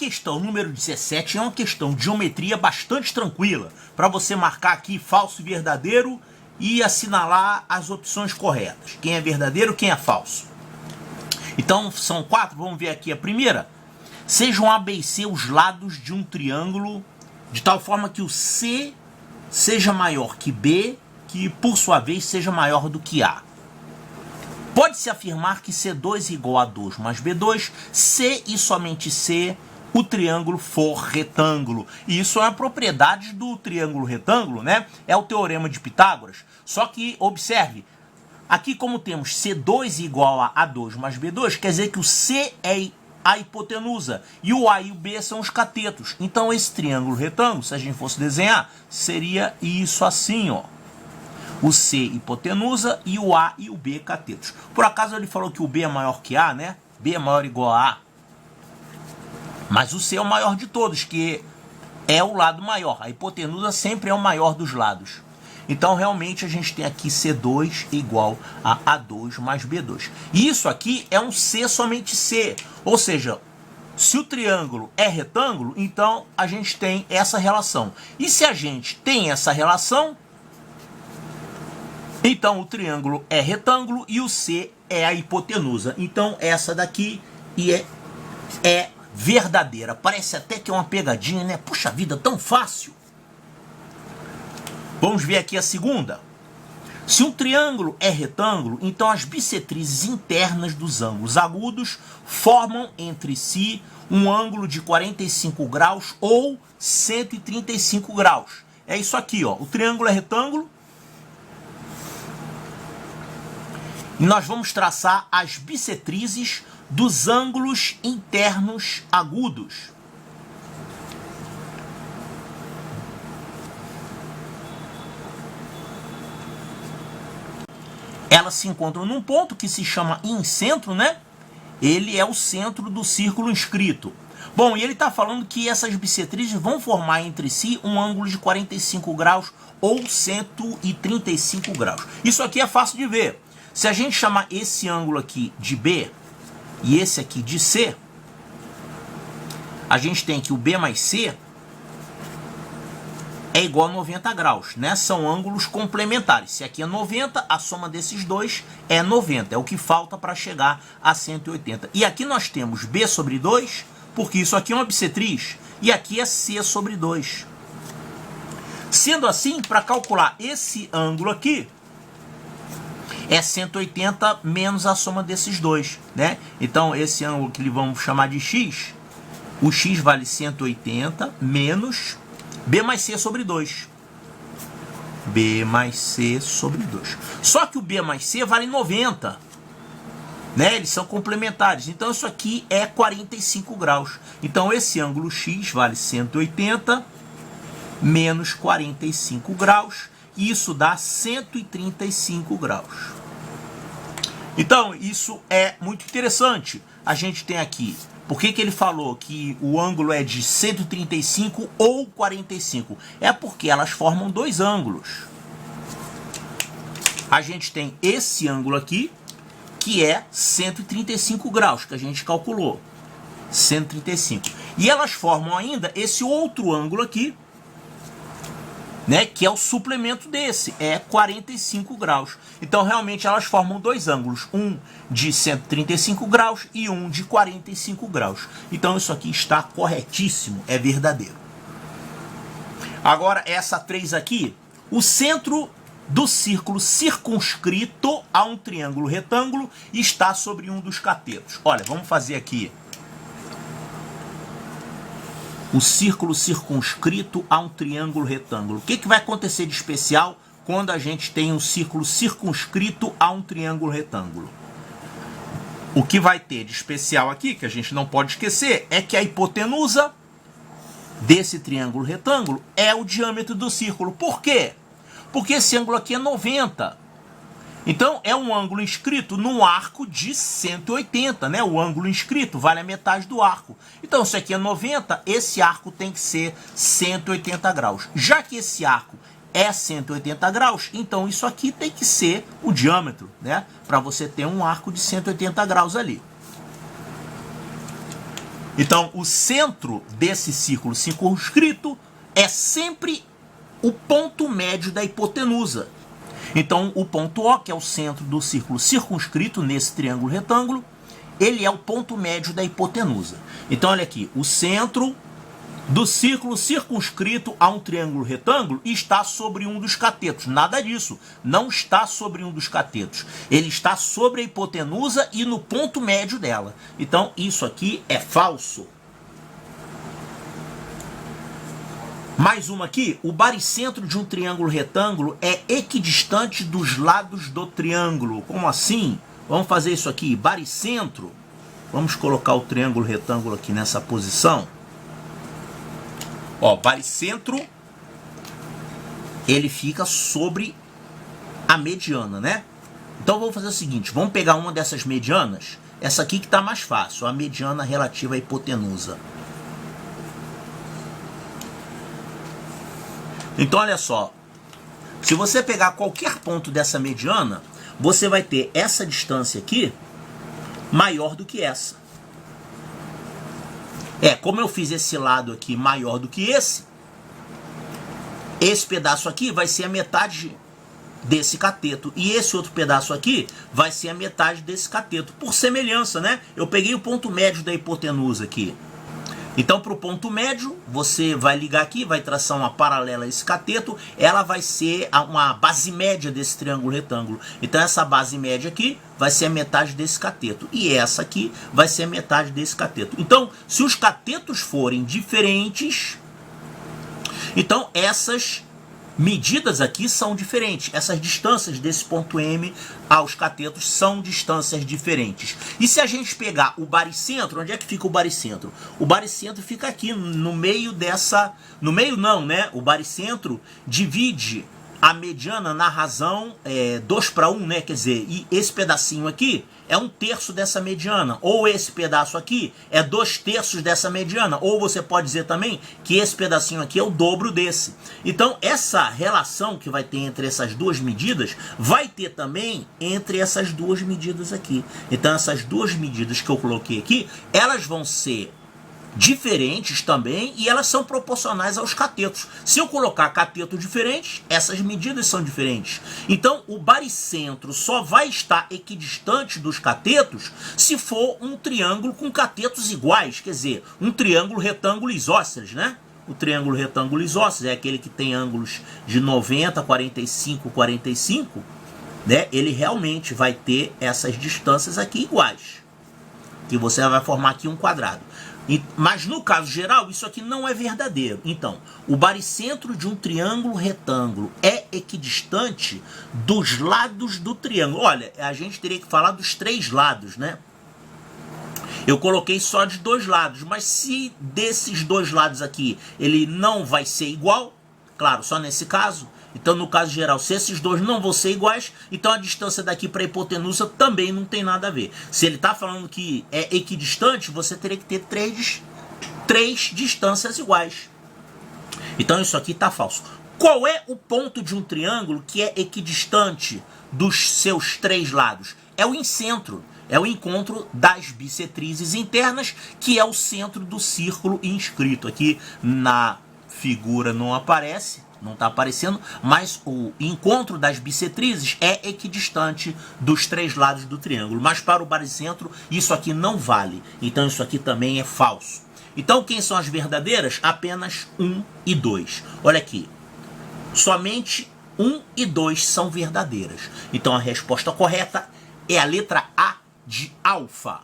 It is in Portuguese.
questão número 17 é uma questão de geometria bastante tranquila, para você marcar aqui falso e verdadeiro e assinalar as opções corretas. Quem é verdadeiro, quem é falso. Então são 4, vamos ver aqui a primeira. Sejam A, B e C os lados de um triângulo de tal forma que o C seja maior que B, que por sua vez seja maior do que A. Pode-se afirmar que C2 é igual a 2 mais B2, se e somente se o triângulo for retângulo. E isso é uma propriedade do triângulo retângulo, né? É o teorema de Pitágoras. Só que, observe, aqui como temos C2 igual a A2 mais B2, quer dizer que o C é a hipotenusa e o A e o B são os catetos. Então esse triângulo retângulo, se a gente fosse desenhar, seria isso assim, ó. O C hipotenusa e o A e o B catetos. Por acaso ele falou que o B é maior que A, né? B é maior ou igual a A. Mas o C é o maior de todos, que é o lado maior. A hipotenusa sempre é o maior dos lados. Então realmente a gente tem aqui C2 igual a A2 mais B2. E isso aqui é um C somente C. Ou seja, se o triângulo é retângulo, então a gente tem essa relação. E se a gente tem essa relação, então o triângulo é retângulo e o C é a hipotenusa. Então essa daqui é verdadeira. Parece até que é uma pegadinha, né? Puxa vida, tão fácil. Vamos ver aqui a segunda. Se um triângulo é retângulo, então as bissetrizes internas dos ângulos agudos formam entre si um ângulo de 45 graus ou 135 graus. É isso aqui, ó. O triângulo é retângulo. E nós vamos traçar as bissetrizes dos ângulos internos agudos. Elas se encontram num ponto que se chama incentro, né? Ele é o centro do círculo inscrito. Bom, e ele está falando que essas bissetrizes vão formar entre si um ângulo de 45 graus ou 135 graus. Isso aqui é fácil de ver. Se a gente chamar esse ângulo aqui de B e esse aqui de C, a gente tem que o B mais C é igual a 90 graus, né? São ângulos complementares. Se aqui é 90, a soma desses dois é 90. É o que falta para chegar a 180. E aqui nós temos B sobre 2, porque isso aqui é uma bissetriz. E aqui é C sobre 2. Sendo assim, para calcular esse ângulo aqui, é 180 menos a soma desses dois, né? Então, esse ângulo que vamos chamar de x, o x vale 180 menos B mais C sobre 2. B mais C sobre 2. Só que o B mais C vale 90. Né? Eles são complementares. Então, isso aqui é 45 graus. Então, esse ângulo x vale 180 menos 45 graus. E isso dá 135 graus. Então, isso é muito interessante. A gente tem aqui... Por que ele falou que o ângulo é de 135 ou 45? É porque elas formam dois ângulos. A gente tem esse ângulo aqui, que é 135 graus, que a gente calculou. 135. E elas formam ainda esse outro ângulo aqui, né, que é o suplemento desse, é 45 graus. Então, realmente, elas formam dois ângulos, um de 135 graus e um de 45 graus. Então, isso aqui está corretíssimo, é verdadeiro. Agora, essa 3 aqui, o centro do círculo circunscrito a um triângulo retângulo está sobre um dos catetos. Olha, vamos fazer aqui o círculo circunscrito a um triângulo retângulo. O que vai acontecer de especial quando a gente tem um círculo circunscrito a um triângulo retângulo? O que vai ter de especial aqui, que a gente não pode esquecer, é que a hipotenusa desse triângulo retângulo é o diâmetro do círculo. Por quê? Porque esse ângulo aqui é 90. Então, é um ângulo inscrito num arco de 180, né? O ângulo inscrito vale a metade do arco. Então, se aqui é 90, esse arco tem que ser 180 graus. Já que esse arco é 180 graus, então isso aqui tem que ser o diâmetro, né? Para você ter um arco de 180 graus ali. Então, o centro desse círculo circunscrito é sempre o ponto médio da hipotenusa. Então, o ponto O, que é o centro do círculo circunscrito nesse triângulo retângulo, ele é o ponto médio da hipotenusa. Então, olha aqui, o centro do círculo circunscrito a um triângulo retângulo está sobre um dos catetos. Nada disso, não está sobre um dos catetos. Ele está sobre a hipotenusa e no ponto médio dela. Então, isso aqui é falso. Mais uma aqui, o baricentro de um triângulo retângulo é equidistante dos lados do triângulo. Como assim? Vamos fazer isso aqui, baricentro. Vamos colocar o triângulo retângulo aqui nessa posição. Ó, baricentro, ele fica sobre a mediana, né? Então vamos fazer o seguinte, vamos pegar uma dessas medianas, essa aqui que está mais fácil, a mediana relativa à hipotenusa. Então olha só, se você pegar qualquer ponto dessa mediana, você vai ter essa distância aqui maior do que essa. Como eu fiz esse lado aqui maior do que esse pedaço aqui vai ser a metade desse cateto. E esse outro pedaço aqui vai ser a metade desse cateto. Por semelhança, né? Eu peguei o ponto médio da hipotenusa aqui. Então, para o ponto médio, você vai ligar aqui, vai traçar uma paralela a esse cateto. Ela vai ser uma base média desse triângulo retângulo. Então, essa base média aqui vai ser a metade desse cateto. E essa aqui vai ser a metade desse cateto. Então, se os catetos forem diferentes, então essas medidas aqui são diferentes. Essas distâncias desse ponto M aos catetos são distâncias diferentes. E se a gente pegar o baricentro, onde é que fica o baricentro? O baricentro fica aqui no meio dessa... No meio não, né? O baricentro divide a mediana na razão 2:1, né? Quer dizer, e esse pedacinho aqui é 1/3 dessa mediana. Ou esse pedaço aqui é 2/3 dessa mediana. Ou você pode dizer também que esse pedacinho aqui é o dobro desse. Então, essa relação que vai ter entre essas duas medidas, vai ter também entre essas duas medidas aqui. Então, essas duas medidas que eu coloquei aqui, elas vão ser diferentes também e elas são proporcionais aos catetos. Se eu colocar catetos diferentes, essas medidas são diferentes. Então, o baricentro só vai estar equidistante dos catetos se for um triângulo com catetos iguais, quer dizer, um triângulo retângulo isósceles, né? O triângulo retângulo isósceles é aquele que tem ângulos de 90, 45, 45, né? Ele realmente vai ter essas distâncias aqui iguais. Que você vai formar aqui um quadrado. Mas no caso geral, isso aqui não é verdadeiro. Então, o baricentro de um triângulo retângulo é equidistante dos lados do triângulo. Olha, a gente teria que falar dos 3 lados, né? Eu coloquei só de 2 lados, mas se desses 2 lados aqui ele não vai ser igual, claro, só nesse caso. Então, no caso geral, se esses dois não vão ser iguais, então a distância daqui para a hipotenusa também não tem nada a ver. Se ele está falando que é equidistante, você teria que ter três distâncias iguais. Então, isso aqui está falso. Qual é o ponto de um triângulo que é equidistante dos seus 3 lados? É o incentro. É o encontro das bissetrizes internas, que é o centro do círculo inscrito. Aqui na figura não aparece. Não está aparecendo, mas o encontro das bissetrizes é equidistante dos 3 lados do triângulo. Mas para o baricentro, isso aqui não vale. Então isso aqui também é falso. Então quem são as verdadeiras? Apenas 1 e 2. Olha aqui. Somente 1 e 2 são verdadeiras. Então a resposta correta é a letra A de alfa.